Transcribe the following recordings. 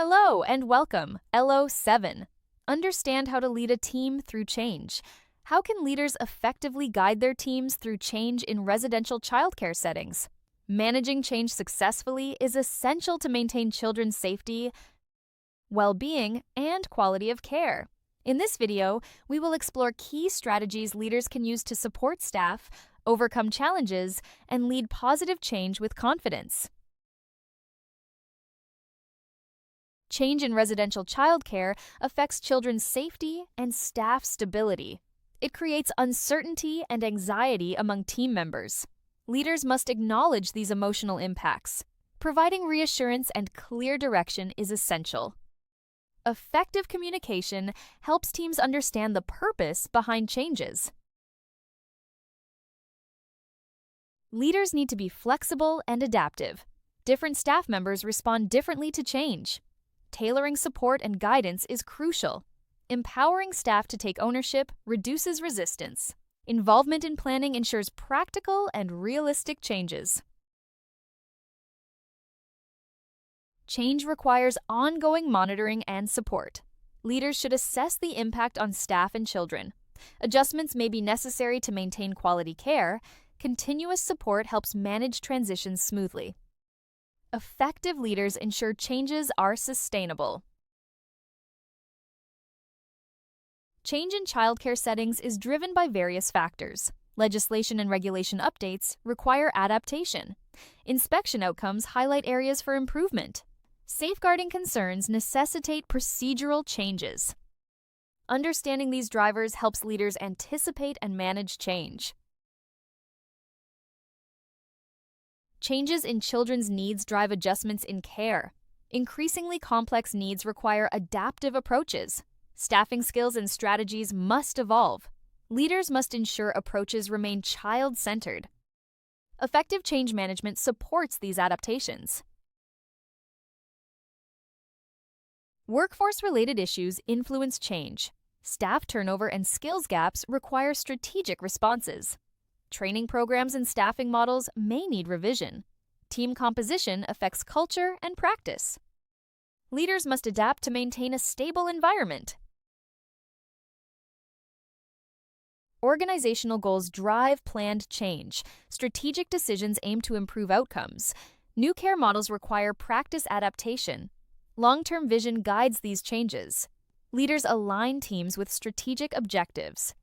Hello and welcome, LO7. Understand how to lead a team through change. How can leaders effectively guide their teams through change in residential childcare settings? Managing change successfully is essential to maintain children's safety, well-being, and quality of care. In this video, we will explore key strategies leaders can use to support staff, overcome challenges, and lead positive change with confidence. Change in residential childcare affects children's safety and staff stability. It creates uncertainty and anxiety among team members. Leaders must acknowledge these emotional impacts. Providing reassurance and clear direction is essential. Effective communication helps teams understand the purpose behind changes. Leaders need to be flexible and adaptive. Different staff members respond differently to change. Tailoring support and guidance is crucial. Empowering staff to take ownership reduces resistance. Involvement in planning ensures practical and realistic changes. Change requires ongoing monitoring and support. Leaders should assess the impact on staff and children. Adjustments may be necessary to maintain quality care. Continuous support helps manage transitions smoothly. Effective leaders ensure changes are sustainable. Change in childcare settings is driven by various factors. Legislation and regulation updates require adaptation. Inspection outcomes highlight areas for improvement. Safeguarding concerns necessitate procedural changes. Understanding these drivers helps leaders anticipate and manage change. Changes in children's needs drive adjustments in care. Increasingly complex needs require adaptive approaches. Staffing skills and strategies must evolve. Leaders must ensure approaches remain child-centered. Effective change management supports these adaptations. Workforce-related issues influence change. Staff turnover and skills gaps require strategic responses. Training programs and staffing models may need revision. Team composition affects culture and practice. Leaders must adapt to maintain a stable environment. Organizational goals drive planned change. Strategic decisions aim to improve outcomes. New care models require practice adaptation. Long-term vision guides these changes. Leaders align teams with strategic objectives.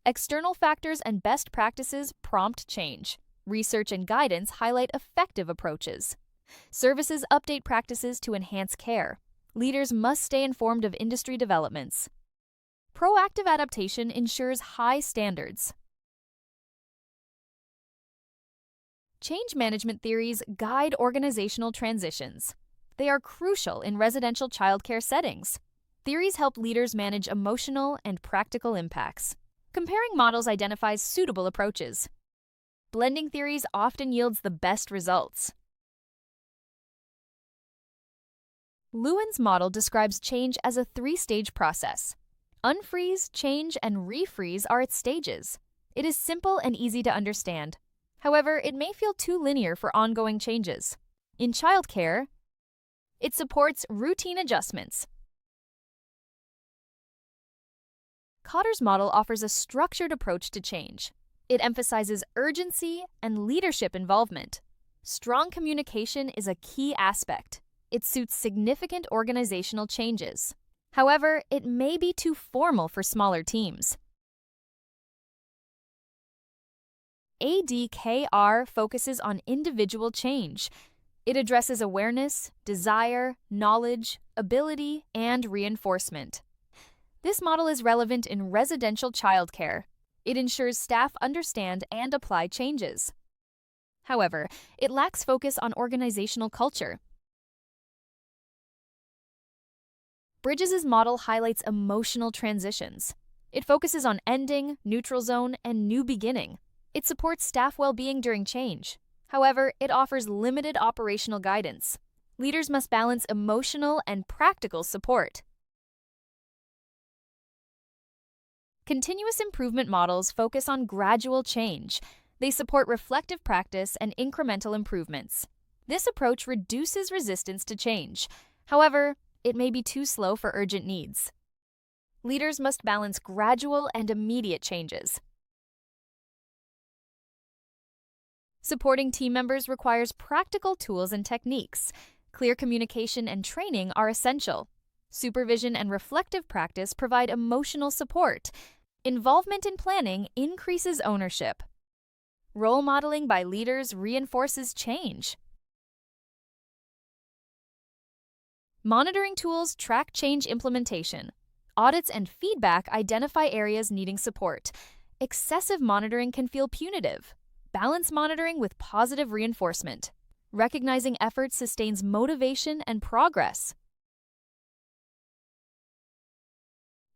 External factors and best practices prompt change. Research and guidance highlight effective approaches. Services update practices to enhance care. Leaders must stay informed of industry developments. Proactive adaptation ensures high standards. Change management theories guide organizational transitions. They are crucial in residential childcare settings. Theories help leaders manage emotional and practical impacts. Comparing models identifies suitable approaches. Blending theories often yields the best results. Lewin's model describes change as a three-stage process. Unfreeze, change, and refreeze are its stages. It is simple and easy to understand. However, it may feel too linear for ongoing changes. In childcare, it supports routine adjustments. Cotter's model offers a structured approach to change. It emphasizes urgency and leadership involvement. Strong communication is a key aspect. It suits significant organizational changes. However, it may be too formal for smaller teams. ADKR focuses on individual change. It addresses awareness, desire, knowledge, ability, and reinforcement. This model is relevant in residential childcare. It ensures staff understand and apply changes. However, it lacks focus on organizational culture. Bridges' model highlights emotional transitions. It focuses on ending, neutral zone, and new beginning. It supports staff well-being during change. However, it offers limited operational guidance. Leaders must balance emotional and practical support. Continuous improvement models focus on gradual change. They support reflective practice and incremental improvements. This approach reduces resistance to change. However, it may be too slow for urgent needs. Leaders must balance gradual and immediate changes. Supporting team members requires practical tools and techniques. Clear communication and training are essential. Supervision and reflective practice provide emotional support. Involvement in planning increases ownership. Role modeling by leaders reinforces change. Monitoring tools track change implementation. Audits and feedback identify areas needing support. Excessive monitoring can feel punitive. Balance monitoring with positive reinforcement. Recognizing efforts sustains motivation and progress.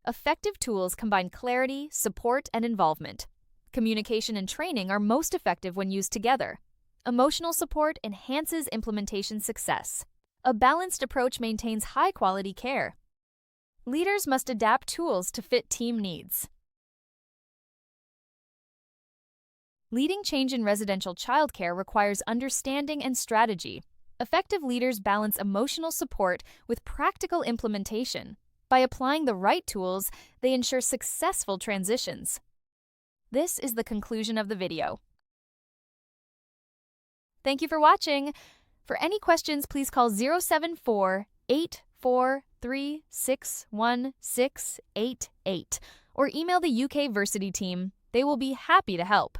Effective tools combine clarity, support, and involvement. Communication and training are most effective when used together. Emotional support enhances implementation success. A balanced approach maintains high-quality care. Leaders must adapt tools to fit team needs. Leading change in residential childcare requires understanding and strategy. Effective leaders balance emotional support with practical implementation. By applying the right tools, they ensure successful transitions. This is the conclusion of the video. Thank you for watching. For any questions, please call 074-843-61688 or email the UK Versity team. They will be happy to help.